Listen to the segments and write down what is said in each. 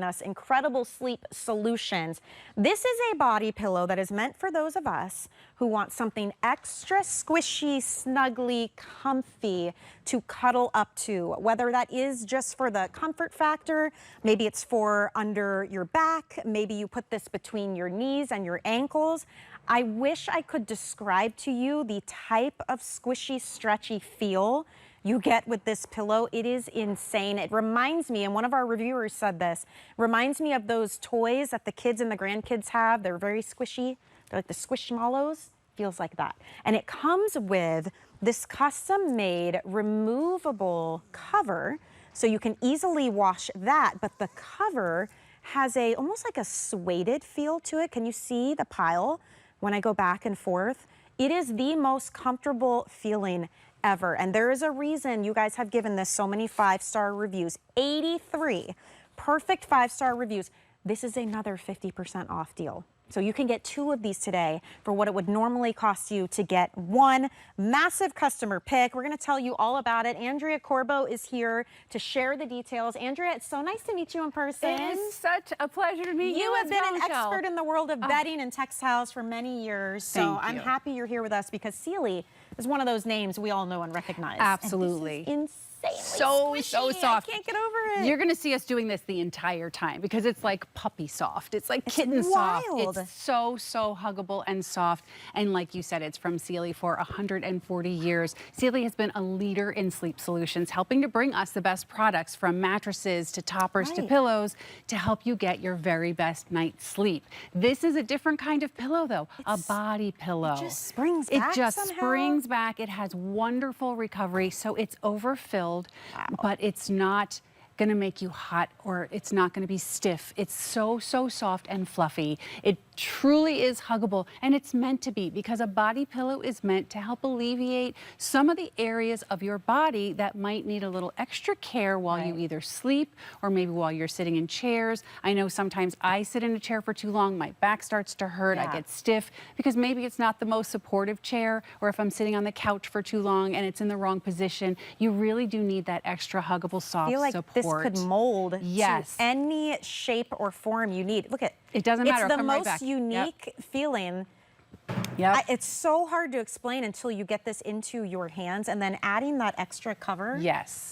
us incredible sleep solutions. This is a body pillow that is meant for those of us who want something extra squishy, snuggly, comfy to cuddle up to, whether that is just for the comfort factor, maybe it's for under your back, maybe you put this between your knees and your ankles. I wish I could describe to you the type of squishy, stretchy feel you get with this pillow. It is insane. It reminds me, and one of our reviewers said this, reminds me of those toys that the kids and the grandkids have. They're very squishy. They're like the Squishmallows. Feels like that. And it comes with this custom-made removable cover, so you can easily wash that, but the cover has a almost like a suede feel to it. Can you see the pile when I go back and forth? It is the most comfortable feeling ever. And there is a reason you guys have given this so many 5-star reviews. 83 perfect 5-star reviews. This is another 50% off deal. So you can get 2 of these today for what it would normally cost you to get 1. Massive customer pick. We're going to tell you all about it. Andrea Corbo is here to share the details. Andrea, it's so nice to meet you in person. It is such a pleasure to meet you. You have been an expert in the world of bedding and textiles for many years. So I'm happy you're here with us because Sealy is one of those names we all know and recognize. Absolutely. And this is so soft. I can't get over it. You're gonna see us doing this the entire time because it's like puppy soft. It's like kitten soft. It's so huggable and soft. And like you said, it's from Sealy for 140 years. Sealy has been a leader in sleep solutions, helping to bring us the best products from mattresses to toppers to pillows to help you get your very best night's sleep. This is a different kind of pillow though, a body pillow. It just springs back. It just somehow. springs back. It has wonderful recovery, so it's overfilled. But it's not going to make you hot or it's not going to be stiff. It's so soft and fluffy. It truly is huggable, and it's meant to be because a body pillow is meant to help alleviate some of the areas of your body that might need a little extra care while you either sleep or maybe while you're sitting in chairs. I know sometimes I sit in a chair for too long, my back starts to hurt, I get stiff because maybe it's not the most supportive chair, or if I'm sitting on the couch for too long and it's in the wrong position, you really do need that extra huggable, soft I feel like support. this could mold to any shape or form you need. Look at it. Doesn't matter. It's the most unique feeling. It's so hard to explain until you get this into your hands, and then adding that extra cover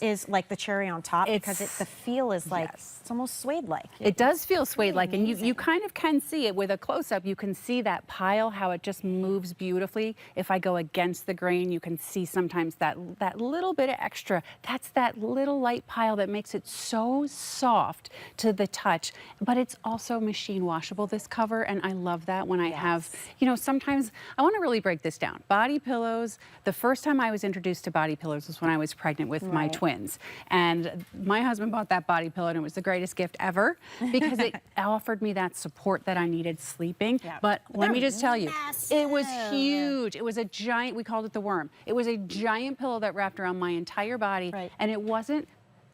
is like the cherry on top because the feel is like it's almost suede-like. It does feel suede-like, and you kind of can see it with a close-up. You can see that pile, how it just moves beautifully. If I go against the grain, you can see sometimes that little bit of extra. That's that little light pile that makes it so soft to the touch, but it's also machine washable, this cover, and I love that when I have, you know, sometimes I want to really break this down. Body pillows, the first time I was introduced to body pillows was when I was pregnant with my twins. And my husband bought that body pillow, and it was the greatest gift ever because it offered me that support that I needed sleeping. But let me just tell you, it was huge. It was a giant, we called it the worm. It was a giant pillow that wrapped around my entire body, and it wasn't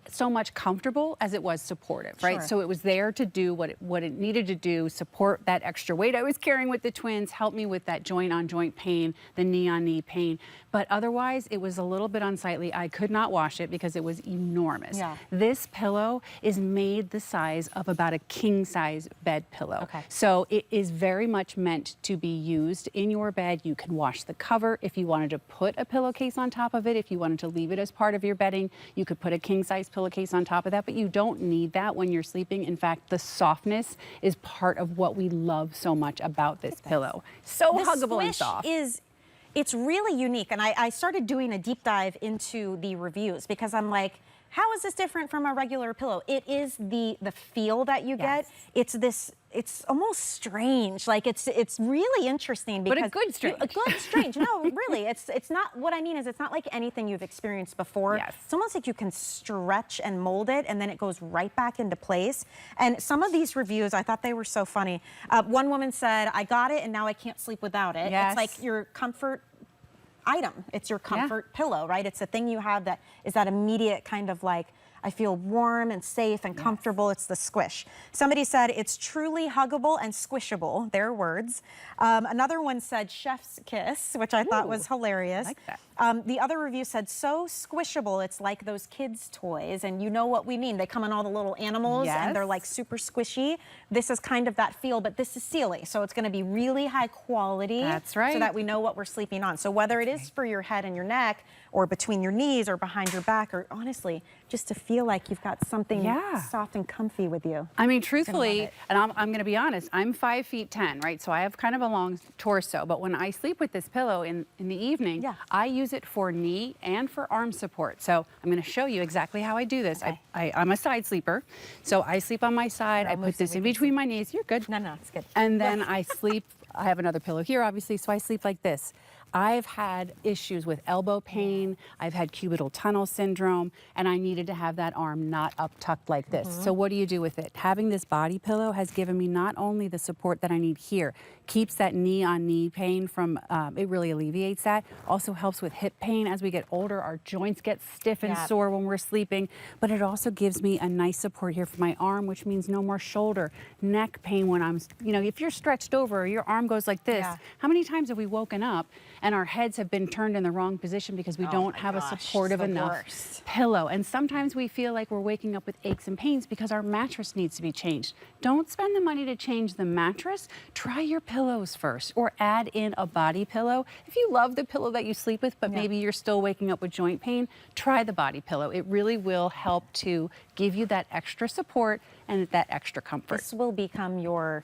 so much comfortable as it was supportive, right? So it was there to do what it needed to do, support that extra weight I was carrying with the twins, help me with that joint-on-joint pain, the knee-on-knee pain. But otherwise, it was a little bit unsightly. I could not wash it because it was enormous. This pillow is made the size of about a king-size bed pillow. So it is very much meant to be used in your bed. You can wash the cover. If you wanted to put a pillowcase on top of it, if you wanted to leave it as part of your bedding, you could put a king-size pillowcase on top of that, but you don't need that when you're sleeping. In fact, the softness is part of what we love so much about this pillow. So huggable and soft. It's really unique, and I started doing a deep dive into the reviews because I'm like, how is this different from a regular pillow? It is the feel that you get. It's almost strange. Like it's really interesting because but a good strange. A good strange. No, really. It's not, what I mean is it's not like anything you've experienced before. It's almost like you can stretch and mold it and then it goes right back into place. And some of these reviews, I thought they were so funny. One woman said, I got it and now I can't sleep without it. It's like your comfort item. It's your comfort pillow, right? It's a thing you have that is that immediate kind of like, I feel warm and safe and comfortable. It's the squish. Somebody said it's truly huggable and squishable, their words. Another one said chef's kiss, which I thought was hilarious. I like that. The other review said, so squishable, it's like those kids' toys, and you know what we mean. They come in all the little animals, and they're like super squishy. This is kind of that feel, but this is Sealy, so it's gonna be really high quality. That's right. So that we know what we're sleeping on. So whether it is for your head and your neck, or between your knees, or behind your back, or honestly, just to feel like you've got something soft and comfy with you. I mean, truthfully, and I'm going to be honest, I'm 5'10", right? So I have kind of a long torso, but when I sleep with this pillow in the evening, I use it for knee and for arm support. So I'm going to show you exactly how I do this. Okay. I'm a side sleeper, so I sleep on my side. I put this in between my knees. You're good. No, it's good. And then I sleep, I have another pillow here, obviously, so I sleep like this. I've had issues with elbow pain, I've had cubital tunnel syndrome, and I needed to have that arm not up tucked like this. So what do you do with it? Having this body pillow has given me not only the support that I need here, keeps that knee on knee pain from, it really alleviates that, also helps with hip pain. As we get older, our joints get stiff and sore when we're sleeping, but it also gives me a nice support here for my arm, which means no more shoulder, neck pain when I'm, if you're stretched over, your arm goes like this. How many times have we woken up and our heads have been turned in the wrong position because we don't have a supportive enough pillow? And sometimes we feel like we're waking up with aches and pains because our mattress needs to be changed. Don't spend the money to change the mattress. Try your pillows first, or add in a body pillow. If you love the pillow that you sleep with, but maybe you're still waking up with joint pain, try the body pillow. It really will help to give you that extra support and that extra comfort. This will become your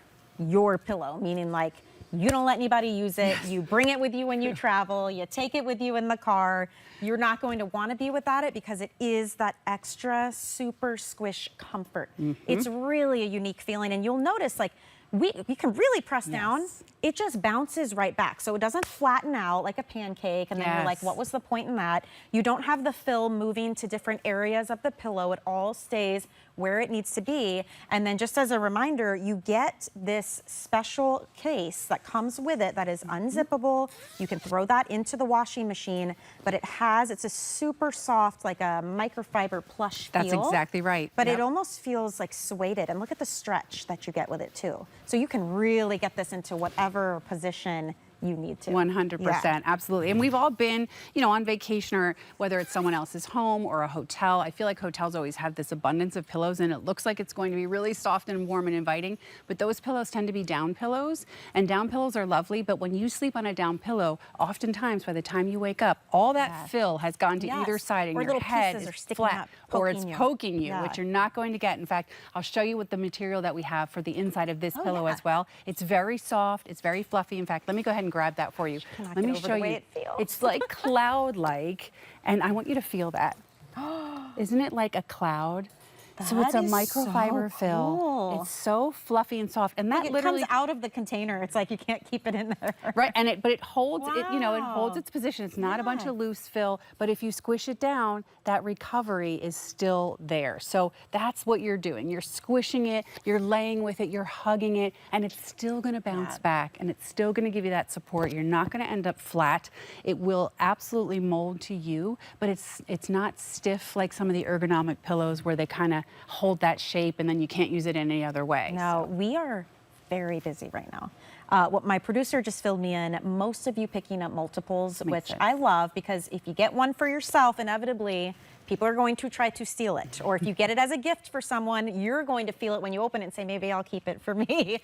pillow, meaning like, you don't let anybody use it. You bring it with you when you travel. You take it with you in the car. You're not going to want to be without it because it is that extra super squish comfort. It's really a unique feeling, and you'll notice like you can really press down. It just bounces right back. So it doesn't flatten out like a pancake, and then you're like, what was the point in that? You don't have the fill moving to different areas of the pillow. It all stays where it needs to be. And then just as a reminder, you get this special case that comes with it that is unzippable. You can throw that into the washing machine, but it's a super soft, like a microfiber plush feel. That's exactly right. But it almost feels like suede, and look at the stretch that you get with it too. So you can really get this into whatever position you need to. 100%, absolutely. And we've all been, on vacation, or whether it's someone else's home or a hotel. I feel like hotels always have this abundance of pillows, and it looks like it's going to be really soft and warm and inviting, but those pillows tend to be down pillows, and down pillows are lovely, but when you sleep on a down pillow, oftentimes by the time you wake up, all that fill has gone to either side, and or your head is flat, up, or it's poking you, which you're not going to get. In fact, I'll show you what the material that we have for the inside of this pillow as well. It's very soft, it's very fluffy. In fact, let me go ahead and grab that for you. Let me show you. It's like cloud-like, and I want you to feel that. Isn't it like a cloud? So it's a microfiber fill. It's so fluffy and soft, and that like literally comes out of the container. It's like you can't keep it in there. Right, and but it holds it. It holds its position. It's not a bunch of loose fill, but if you squish it down, that recovery is still there. So that's what you're doing. You're squishing it, you're laying with it, you're hugging it, and it's still going to bounce back, and it's still going to give you that support. You're not going to end up flat. It will absolutely mold to you, but it's not stiff like some of the ergonomic pillows where they kind of hold that shape and then you can't use it in any other way. No, we are very busy right now. What my producer just filled me in, most of you picking up multiples, which I love, because if you get one for yourself, inevitably people are going to try to steal it. Or if you get it as a gift for someone, you're going to feel it when you open it and say, maybe I'll keep it for me.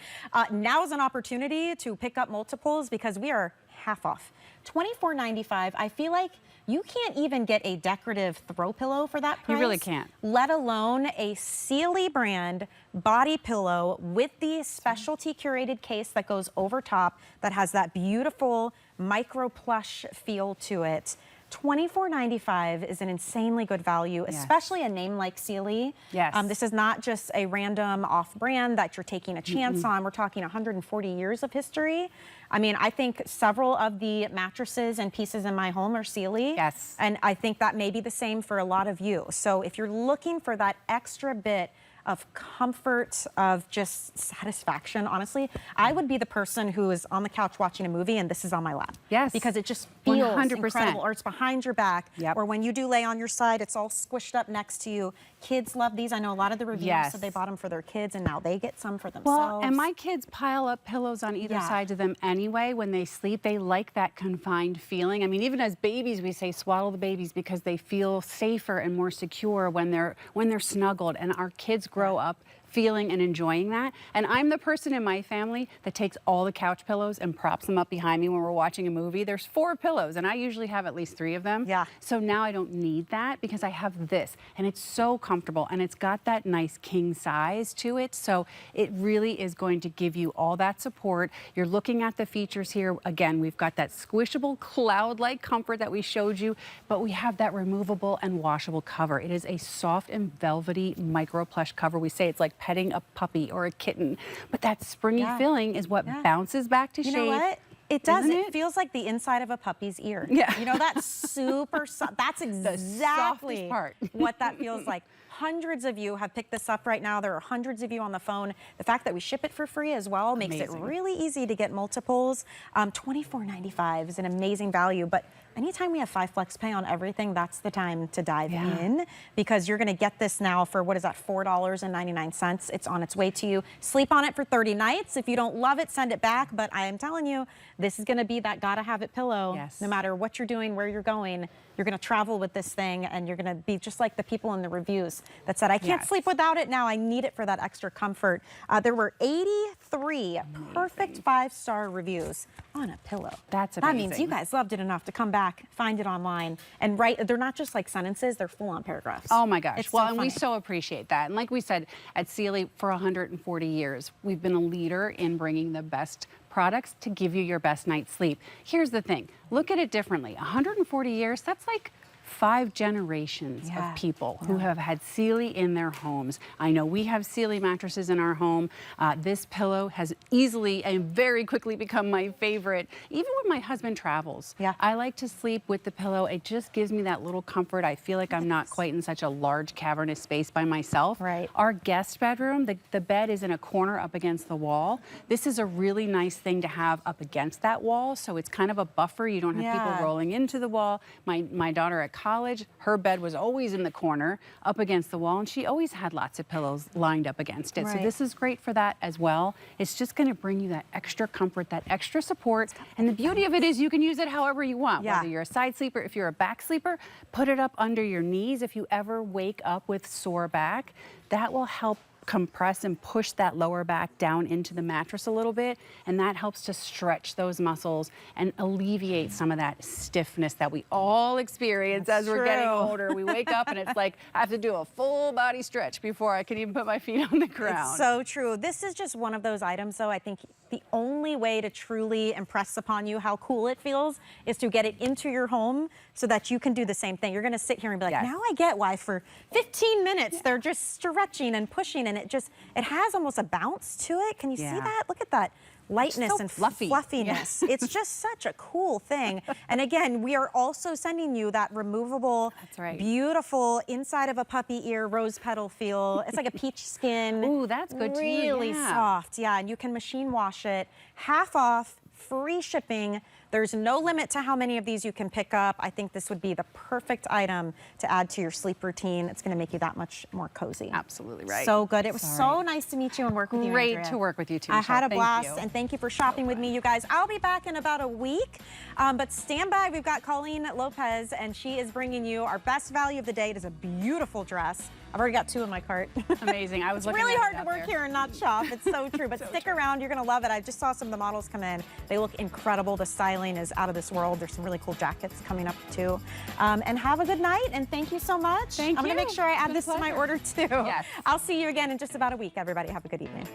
Now is an opportunity to pick up multiples because we are half off. $24.95. I feel like you can't even get a decorative throw pillow for that price. You really can't. Let alone a Sealy brand body pillow with the specialty curated case that goes over top that has that beautiful micro plush feel to it. $24.95 is an insanely good value, especially a name like Sealy. This is not just a random off-brand that you're taking a chance on. We're talking 140 years of history. I mean, I think several of the mattresses and pieces in my home are Sealy. And I think that may be the same for a lot of you. So if you're looking for that extra bit of comfort, of just satisfaction, honestly, I would be the person who is on the couch watching a movie and this is on my lap. Because it just feels 100%. Incredible, or it's behind your back, or when you do lay on your side, it's all squished up next to you. Kids love these. I know a lot of the reviews Yes. said they bought them for their kids, and now they get some for themselves. Well, and my kids pile up pillows on either side of them anyway when they sleep. They like that confined feeling. I mean, even as babies, we say swaddle the babies because they feel safer and more secure when they're snuggled. And our kids grow up feeling and enjoying that. And I'm the person in my family that takes all the couch pillows and props them up behind me when we're watching a movie. There's 4 pillows, and I usually have at least 3 of them. Yeah. So now I don't need that because I have this, and it's so comfortable, and it's got that nice king size to it. So it really is going to give you all that support. You're looking at the features here. Again, we've got that squishable cloud-like comfort that we showed you, but we have that removable and washable cover. It is a soft and velvety micro plush cover. We say it's like petting a puppy or a kitten, but that springy feeling is what bounces back to shape. You know what? It does. Isn't It feels like the inside of a puppy's ear. Yeah. You know, that's super soft. That's exactly part. what that feels like. Hundreds of you have picked this up right now. There are hundreds of you on the phone. The fact that we ship it for free as well makes it really easy to get multiples. $24.95 is an amazing value, but anytime we have 5 flex pay on everything, that's the time to dive in, because you're going to get this now for, what is that, $4.99. It's on its way to you. Sleep on it for 30 nights. If you don't love it, send it back. But I am telling you, this is going to be that gotta have it pillow. Yes. No matter what you're doing, where you're going, you're going to travel with this thing, and you're going to be just like the people in the reviews that said, I can't sleep without it now. I need it for that extra comfort. There were 83 perfect 5-star reviews on a pillow. That's amazing. That means you guys loved it enough to come back, find it online, and write. They're not just like sentences, they're full-on paragraphs. Oh my gosh. It's Well, so and funny. we so appreciate that. And like we said, at Sealy for 140 years, we've been a leader in bringing the best products to give you your best night's sleep. Here's the thing. Look at it differently. 140 years, that's like 5 generations of people who have had Sealy in their homes. I know we have Sealy mattresses in our home. This pillow has easily and very quickly become my favorite. Even when my husband travels, I like to sleep with the pillow. It just gives me that little comfort. I feel like I'm not quite in such a large cavernous space by myself. Right. Our guest bedroom, the bed is in a corner up against the wall. This is a really nice thing to have up against that wall, so it's kind of a buffer. You don't have people rolling into the wall. My daughter at college, her bed was always in the corner up against the wall, and she always had lots of pillows lined up against it. So this is great for that as well. It's just going to bring you that extra comfort, that extra support. And the beauty of it is you can use it however you want. Whether you're a side sleeper, if you're a back sleeper, put it up under your knees. If you ever wake up with sore back, that will help compress and push that lower back down into the mattress a little bit, and that helps to stretch those muscles and alleviate some of that stiffness that we all experience as we're getting older. We wake up and it's like I have to do a full body stretch before I can even put my feet on the ground. It's so true. This is just one of those items, though. I think the only way to truly impress upon you how cool it feels is to get it into your home so that you can do the same thing. You're going to sit here and be like, now I get why for 15 minutes they're just stretching and pushing, and it has almost a bounce to it. Can you see that? Look at that lightness so and fluffy. fluffiness. It's just such a cool thing. And again, we are also sending you that removable, beautiful inside of a puppy ear rose petal feel. It's like a peach skin. Ooh, that's good too. Really soft, and you can machine wash it. Half off, free shipping. There's no limit to how many of these you can pick up. I think this would be the perfect item to add to your sleep routine. It's going to make you that much more cozy. Absolutely right. So good. It was so nice to meet you and work with you, Great Andrea. to work with you too, I Michelle. had a blast, Thank you. and thank you for shopping with me, you guys. I'll be back in about a week, but stand by. We've got Colleen Lopez, and she is bringing you our best value of the day. It is a beautiful dress. I've already got 2 in my cart. Amazing. I was It's really hard to work here and not shop. It's so true, but stick around. You're going to love it. I just saw some of the models come in. They look incredible. The styling is out of this world. There's some really cool jackets coming up too. And have a good night, and thank you so much. Thank I'm you. going to make sure I add this to my order too. Yes. I'll see you again in just about a week, everybody. Have a good evening.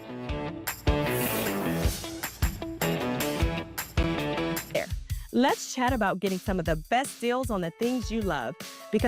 Let's chat about getting some of the best deals on the things you love. Because